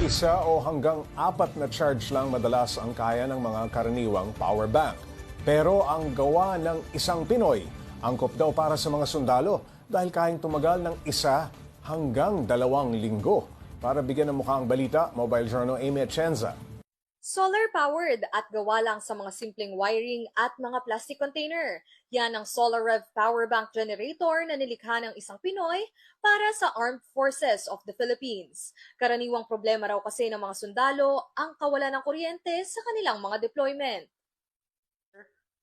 Isa o hanggang 4 na charge lang madalas ang kaya ng mga karaniwang power bank. Pero ang gawa ng isang Pinoy, angkop daw para sa mga sundalo dahil kayang tumagal ng 1 hanggang 2 linggo. Para bigyan ng mukha ang balita, Mobile Journal Amy Atienza. Solar-powered at gawa lang sa mga simpleng wiring at mga plastic container. Yan ang SolarRev power bank generator na nilikha ng isang Pinoy para sa Armed Forces of the Philippines. Karaniwang problema raw kasi ng mga sundalo ang kawalan ng kuryente sa kanilang mga deployment.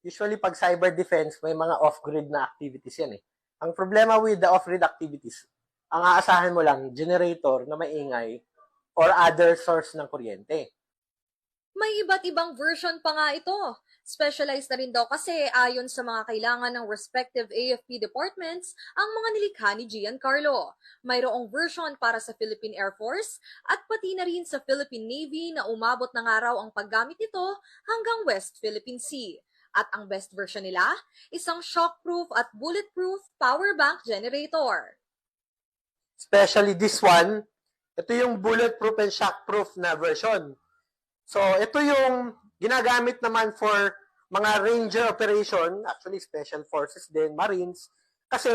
Usually pag cyber defense, may mga off-grid na activities yan eh. Ang problema with the off-grid activities, ang aasahan mo lang, generator na maingay or other source ng kuryente. May iba't ibang version pa nga ito. Specialized na rin daw kasi ayon sa mga kailangan ng respective AFP departments ang mga nilikha ni Giancarlo. Mayroong version para sa Philippine Air Force at pati na rin sa Philippine Navy na umabot na nga raw ang paggamit nito hanggang West Philippine Sea. At ang best version nila, isang shockproof at bulletproof power bank generator. Especially this one, ito yung bulletproof and shockproof na version. So, ito yung ginagamit naman for mga ranger operation, actually special forces din, marines, kasi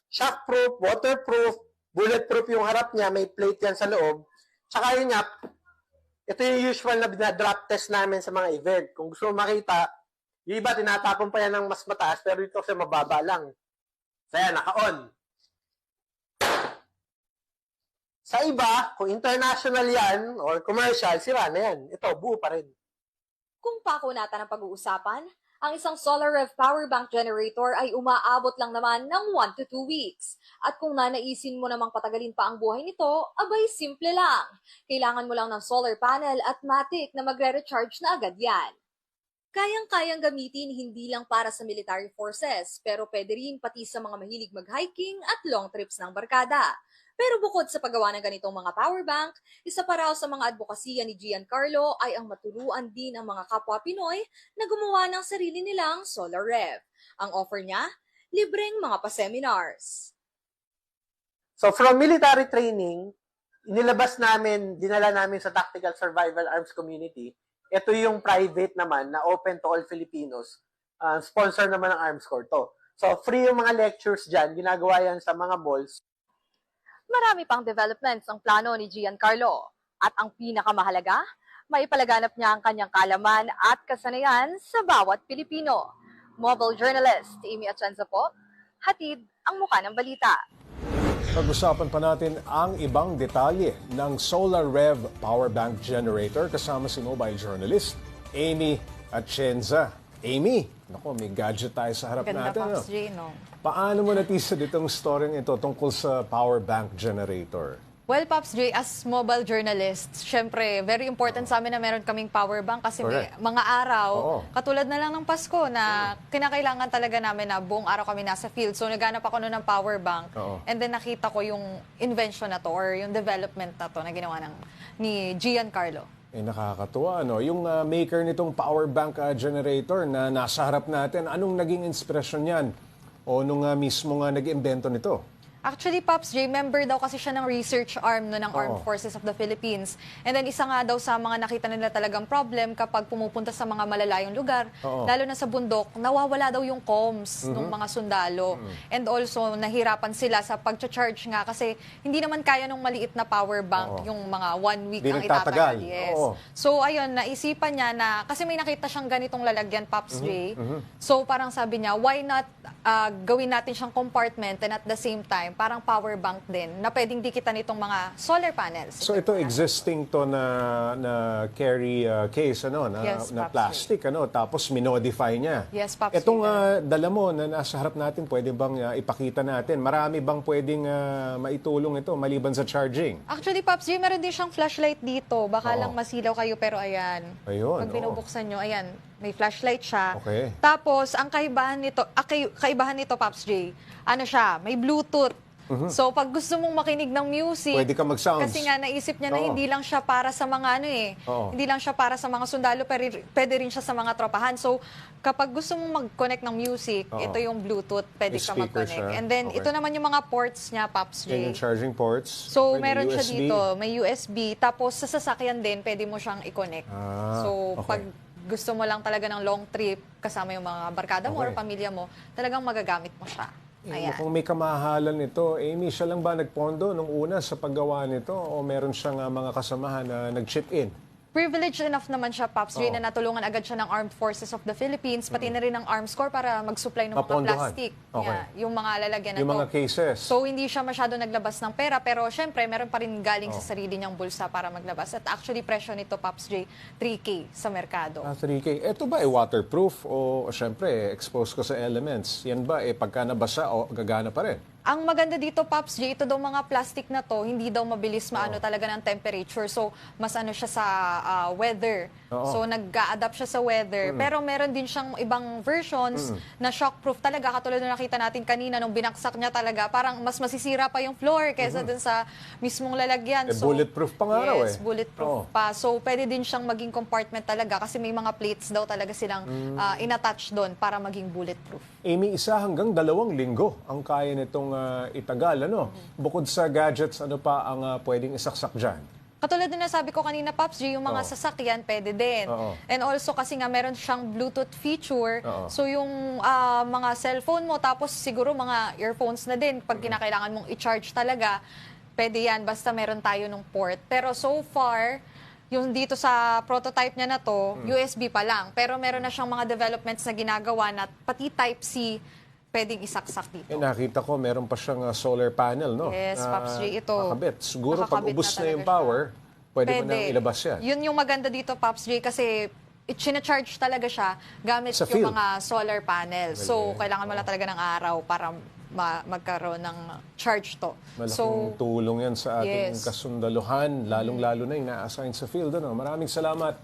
shockproof, waterproof, bulletproof yung harap niya, may plate yan sa loob. Tsaka yun nga, ito yung usual na drop test namin sa mga event. Kung gusto mo makita, yung iba tinatapon pa yan ng mas mataas, pero ito kasi mababa lang. So yan, naka-on. Sa iba, kung international yan or commercial, sira na yan. Ito, buo pa rin. Kung pakunatan ang pag-uusapan, ang isang SolarRev power bank generator ay umaabot lang naman ng 1 to 2 weeks. At kung nanaisin mo namang patagalin pa ang buhay nito, abay simple lang. Kailangan mo lang ng solar panel at matic na magre-recharge na agad yan. Kayang-kayang gamitin hindi lang para sa military forces, pero pwede rin pati sa mga mahilig mag-hiking at long trips ng barkada. Pero bukod sa paggawa ng ganitong mga power bank, isa pa raw sa mga advokasya ni Giancarlo ay ang matulungan din ang mga kapwa Pinoy na gumawa ng sarili nilang SolarRev. Ang offer niya, libreng mga pa-seminars. So from military training, dinala namin sa Tactical Survival Arms Community. Ito yung private naman na open to all Filipinos. Sponsor naman ng Arms Corps to. So free yung mga lectures dyan, ginagawa yan sa mga malls. Marami pang developments ang plano ni Giancarlo. At ang pinakamahalaga, maipalaganap niya ang kanyang kalaman at kasanayan sa bawat Pilipino. Mobile journalist Amy Atienza po, hatid ang mukha ng balita. Pag-usapan pa natin ang ibang detalye ng SolarRev Power Bank Generator kasama si mobile journalist Amy Atienza. Amy, naku, may gadget tayo sa harap Ganda, natin. Pops J, no? Paano mo natisad itong story ito tungkol sa power bank generator? Well, Pops J, as mobile journalists, syempre, very important sa amin na meron kaming power bank kasi may Correct. mga araw, Oo. katulad na lang ng Pasko, na kinakailangan talaga namin na buong araw kami nasa field. So, naghanap ako noon ng power bank. Oo. And then, nakita ko yung invention na to or yung development na to na ginawa ni Giancarlo. Nakakatuwa, no? Yung maker nitong power bank generator na nasa harap natin, anong naging inspirasyon yan? O nung mismo nga nag-imbento nito? Actually, Pops J, member daw kasi siya ng research arm ng Armed Forces of the Philippines. And then isa nga daw sa mga nakita nila talagang problem kapag pumupunta sa mga malalayong lugar, lalo na sa bundok, nawawala daw yung comms ng mga sundalo. And also, nahirapan sila sa pag-charge nga kasi hindi naman kaya nung maliit na power bank yung mga 1 week Di ang nagtatagal. itatagal. Yes. Oo. So, ayun, naisipan niya na, kasi may nakita siyang ganitong lalagyan, Pops J. So, parang sabi niya, why not gawin natin siyang compartment and at the same time, parang power bank din na pwedeng dikitan nitong mga solar panels. So ito existing to na carry case na Yes, Pops plastic tapos minodify niya. Yes, Pops Itong Ray. dala mo na nasa harap natin, pwede bang ipakita natin? Marami bang pwedeng maitulong ito maliban sa charging? Actually, Pops J, meron din siyang flashlight dito. Baka lang masilaw kayo, pero ayan. Ayun, Pag binubuksan nyo, ayan, may flashlight siya. Okay. Tapos, ang kaibahan nito, Pops J, ano siya, may Bluetooth. So pag gusto mong makinig ng music, Pwede ka mag-sounds. kasi nga naisip niya na Oo. hindi lang siya para sa mga Oo. hindi lang siya para sa mga sundalo, pero pwede rin siya sa mga tropahan. So kapag gusto mong mag-connect ng music, Oo. ito yung Bluetooth, pwede May ka speaker mag-connect. siya. And then Okay. ito naman yung mga ports niya, Pops J. Yan yung charging ports. So, Pwede meron siya USB. dito, may USB, tapos sa sasakyan din, pwede mo siyang i-connect. So, okay. pag gusto mo lang talaga ng long trip, kasama yung mga barkada mo or Okay. pamilya mo, talagang magagamit mo siya. Ayan. Mukhang may kamahalan nito. Amy, siya lang ba nagpondo nung una sa paggawa nito o meron siyang mga kasamahan na nag-chip in? Privileged enough naman siya, Pops J, Oo. na natulungan agad siya ng Armed Forces of the Philippines, pati na rin ng Arms Corps para mag-supply ng mga Mapondohan. plastic. Okay. Yeah, yung mga lalagyan na Yung to. mga cases. So, hindi siya masyado naglabas ng pera, pero syempre, meron pa rin galing sa sarili niyang bulsa para maglabas. At actually, presyo nito, Pops J, 3K sa merkado. 3K. Ito ba waterproof o syempre exposed ko sa elements? Yan ba pagka nabasa o gagana pa rin? Ang maganda dito, Pops J, ito daw mga plastic na to, hindi daw mabilis maano talaga ng temperature. So, mas ano siya sa weather. Oo. So, nag-a-adapt siya sa weather. Pero meron din siyang ibang versions na shockproof talaga. Katulad na nakita natin kanina, nung binaksak niya talaga, parang mas masisira pa yung floor kaysa dun sa mismong lalagyan. Bulletproof pa nga raw Yes, bulletproof Oo. pa. So, pwede din siyang maging compartment talaga kasi may mga plates daw talaga silang inattach doon para maging bulletproof. Amy, 1 hanggang 2 linggo ang kaya nitong itagal. Ano? Bukod sa gadgets, ano pa ang pwedeng isaksak dyan? Katulad din na sabi ko kanina, Pops G, yung mga Oo. sasakyan, pwede din. Oo. And also kasi nga meron siyang Bluetooth feature. Oo. So yung mga cellphone mo, tapos siguro mga earphones na din, pag kinakailangan mong i-charge talaga, pwede yan, basta meron tayo ng port. Pero so far, yung dito sa prototype niya na to, USB pa lang. Pero meron na siyang mga developments na ginagawa na pati Type-C, pwedeng isaksak dito. Nakita ko, meron pa siyang solar panel, no? Yes, Na Pops J, ito. Nakakabit. Siguro pag Nakakabit ubos na na yung talaga power, pwede mo Pwede. nang ilabas yan. Yun yung maganda dito, Pops J, kasi charge talaga siya gamit Sa yung field. mga solar panel. So, kailangan mo lang talaga ng araw para magkaroon ng charge to. Malaking tulong yan sa ating Yes. kasundaluhan, lalong-lalo na yung na-assign sa field. Ano? Maraming salamat,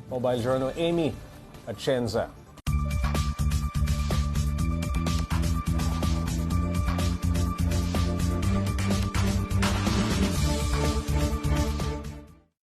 Mobile Journal Amy at Shenza.